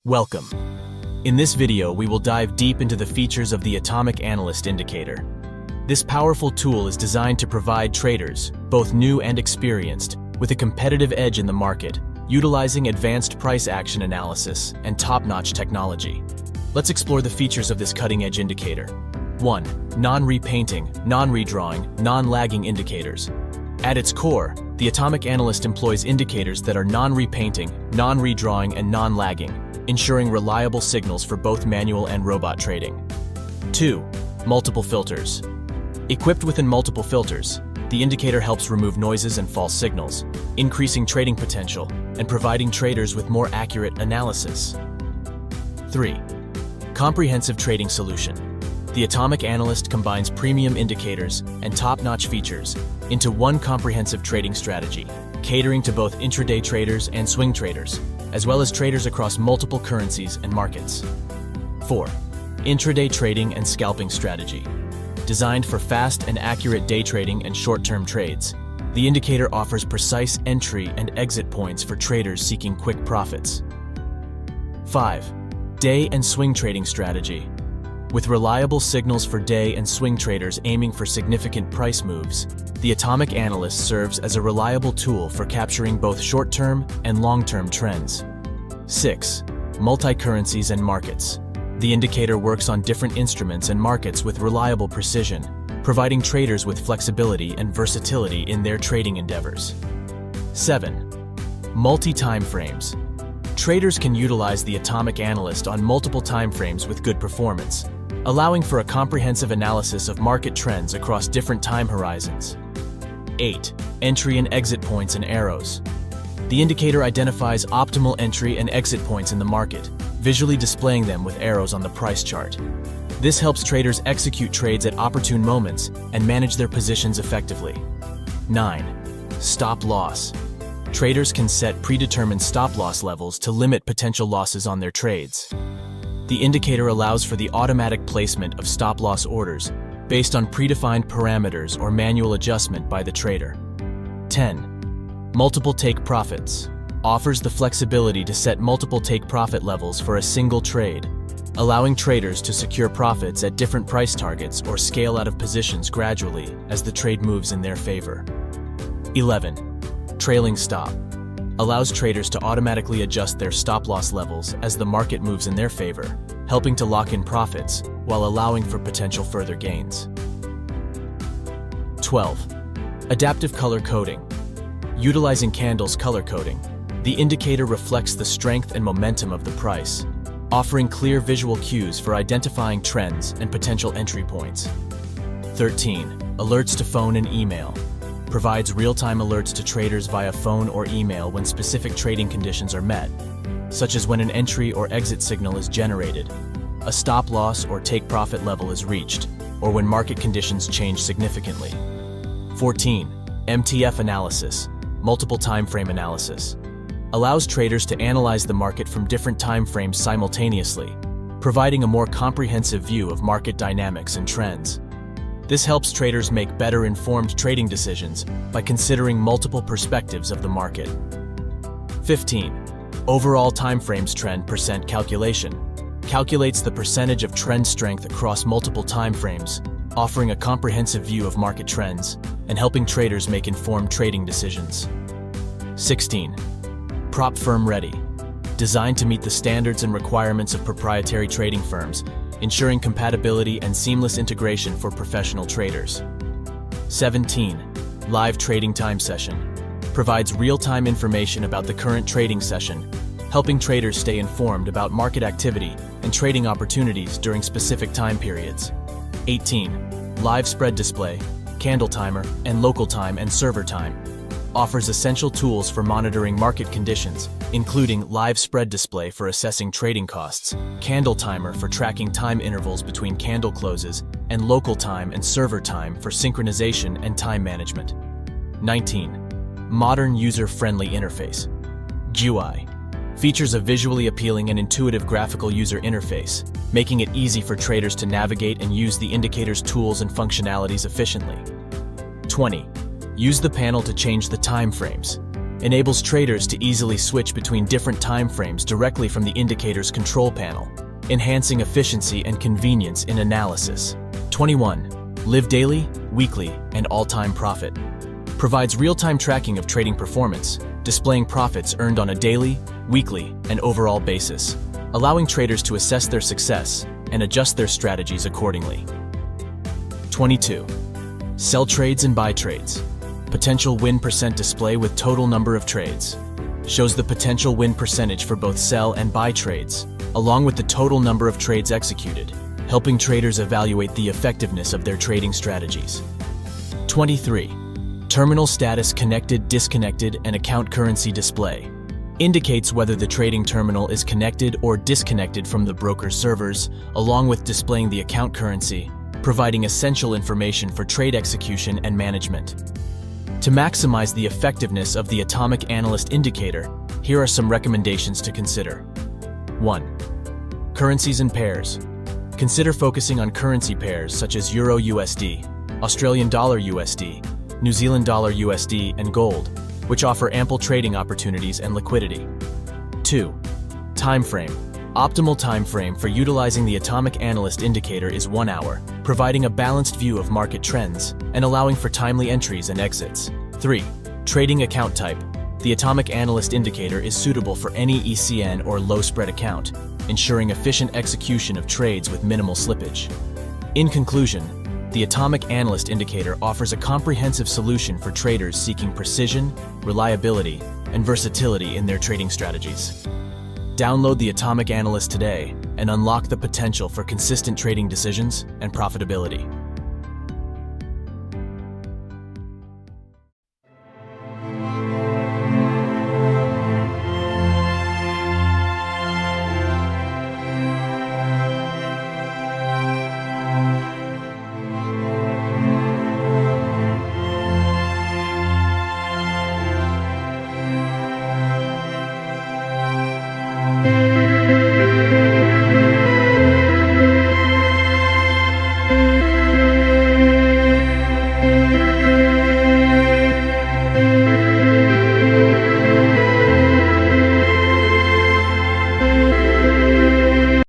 Welcome. In this video, we will dive deep into the features of the Atomic Analyst Indicator. This powerful tool is designed to provide traders, both new and experienced, with a competitive edge in the market, utilizing advanced price action analysis and top-notch technology. Let's explore the features of this cutting-edge indicator. 1. Non-repainting, non-redrawing, non-lagging indicators. At its core, the Atomic Analyst employs indicators that are non-repainting, non-redrawing, and non-lagging, ensuring reliable signals for both manual and robot trading. 2. Multiple filters. Equipped with multiple filters, the indicator helps remove noises and false signals, increasing trading potential and providing traders with more accurate analysis. 3. Comprehensive trading solution. The Atomic Analyst combines premium indicators and top-notch features into one comprehensive trading strategy, catering to both intraday traders and swing traders, as well as traders across multiple currencies and markets. 4. Intraday trading and scalping strategy. Designed for fast and accurate day trading and short-term trades, the indicator offers precise entry and exit points for traders seeking quick profits. 5. Day and swing trading strategy. With reliable signals for day and swing traders aiming for significant price moves, the Atomic Analyst serves as a reliable tool for capturing both short-term and long-term trends. 6. Multi-currencies and markets. The indicator works on different instruments and markets with reliable precision, providing traders with flexibility and versatility in their trading endeavors. 7. Multi-time frames. Traders can utilize the Atomic Analyst on multiple time frames with good performance, allowing for a comprehensive analysis of market trends across different time horizons. 8. Entry and exit points and arrows. The indicator identifies optimal entry and exit points in the market, visually displaying them with arrows on the price chart. This helps traders execute trades at opportune moments and manage their positions effectively. 9. Stop loss. Traders can set predetermined stop-loss levels to limit potential losses on their trades. The indicator allows for the automatic placement of stop-loss orders based on predefined parameters or manual adjustment by the trader. 10. Multiple take profits. Offers the flexibility to set multiple take profit levels for a single trade, allowing traders to secure profits at different price targets or scale out of positions gradually as the trade moves in their favor. 11. Trailing stop. Allows traders to automatically adjust their stop-loss levels as the market moves in their favor, helping to lock in profits while allowing for potential further gains. 12. Adaptive color coding. Utilizing candles color coding, the indicator reflects the strength and momentum of the price, offering clear visual cues for identifying trends and potential entry points. 13. Alerts to phone and email. Provides real-time alerts to traders via phone or email when specific trading conditions are met, such as when an entry or exit signal is generated, a stop-loss or take-profit level is reached, or when market conditions change significantly. 14. MTF analysis, multiple time frame analysis. Allows traders to analyze the market from different time frames simultaneously, providing a more comprehensive view of market dynamics and trends. This helps traders make better informed trading decisions by considering multiple perspectives of the market. 15. Overall timeframes trend percent calculation. Calculates the percentage of trend strength across multiple timeframes, offering a comprehensive view of market trends and helping traders make informed trading decisions. 16. Prop firm ready. Designed to meet the standards and requirements of proprietary trading firms, ensuring compatibility and seamless integration for professional traders. 17. Live trading time session. Provides real-time information about the current trading session, helping traders stay informed about market activity and trading opportunities during specific time periods. 18. Live spread display, candle timer, and local time and server time. Offers essential tools for monitoring market conditions, including live spread display for assessing trading costs, candle timer for tracking time intervals between candle closes, and local time and server time for synchronization and time management. 19. Modern user-friendly interface. GUI. Features a visually appealing and intuitive graphical user interface, making it easy for traders to navigate and use the indicator's tools and functionalities efficiently. 20. Use the panel to change the time frames. enables traders to easily switch between different time frames directly from the indicator's control panel, enhancing efficiency and convenience in analysis. 21. Live daily, weekly, and all-time profit. Provides real-time tracking of trading performance, displaying profits earned on a daily, weekly, and overall basis, allowing traders to assess their success and adjust their strategies accordingly. 22. Sell trades and buy trades. Potential win percent display with total number of trades. Shows the potential win percentage for both sell and buy trades, along with the total number of trades executed, helping traders evaluate the effectiveness of their trading strategies. 23. Terminal status connected, disconnected, and account currency display. Indicates whether the trading terminal is connected or disconnected from the broker's servers, along with displaying the account currency, providing essential information for trade execution and management. To maximize the effectiveness of the Atomic Analyst Indicator, here are some recommendations to consider. 1. Currencies and pairs. Consider focusing on currency pairs such as Euro USD, Australian Dollar USD, New Zealand Dollar USD, and gold, which offer ample trading opportunities and liquidity. 2. Time frame. Optimal time frame for utilizing the Atomic Analyst Indicator is 1 hour, providing a balanced view of market trends and allowing for timely entries and exits. 3. Trading account type. The Atomic Analyst Indicator is suitable for any ECN or low-spread account, ensuring efficient execution of trades with minimal slippage. In conclusion, the Atomic Analyst Indicator offers a comprehensive solution for traders seeking precision, reliability, and versatility in their trading strategies. Download the Atomic Analyst today and unlock the potential for consistent trading decisions and profitability.